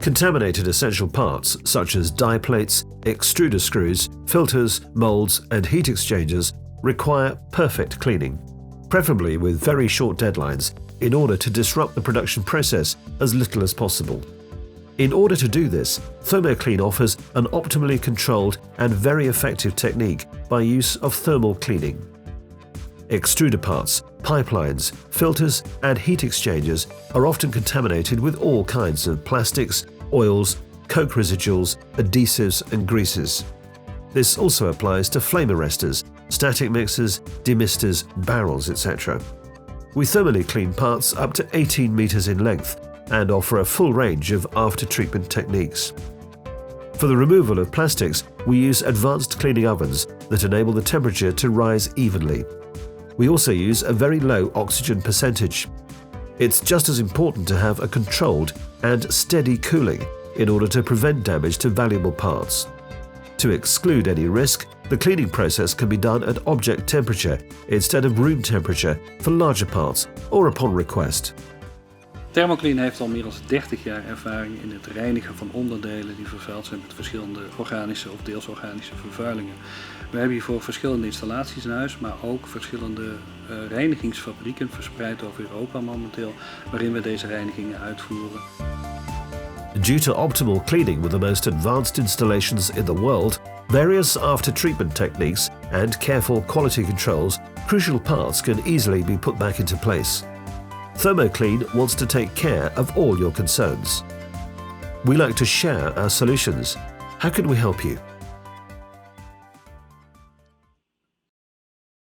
Contaminated essential parts such as die plates, extruder screws, filters, moulds and heat exchangers require perfect cleaning, preferably with very short deadlines in order to disrupt the production process as little as possible. In order to do this, Thermo-Clean offers an optimally controlled and very effective technique by use of thermal cleaning. Extruder parts, pipelines, filters and heat exchangers are often contaminated with all kinds of plastics, oils, coke residuals, adhesives and greases. This also applies to flame arresters, static mixers, demisters, barrels, etc. We thermally clean parts up to 18 meters in length and offer a full range of after-treatment techniques. For the removal of plastics, we use advanced cleaning ovens that enable the temperature to rise evenly. We also use a very low oxygen percentage. It's just as important to have a controlled and steady cooling in order to prevent damage to valuable parts. To exclude any risk, the cleaning process can be done at object temperature instead of room temperature for larger parts or upon request. Thermo-Clean heeft al meer dan 30 jaar ervaring in het reinigen van onderdelen die vervuild zijn met verschillende organische of deels organische vervuilingen. We hebben hiervoor verschillende installaties in huis, maar ook verschillende reinigingsfabrieken verspreid over Europa momenteel, waarin we deze reinigingen uitvoeren. Due to optimal cleaning with the most advanced installations in the world, various after-treatment techniques and careful quality controls, crucial parts can easily be put back into place. Thermo-Clean wants to take care of all your concerns. We like to share our solutions. How can we help you?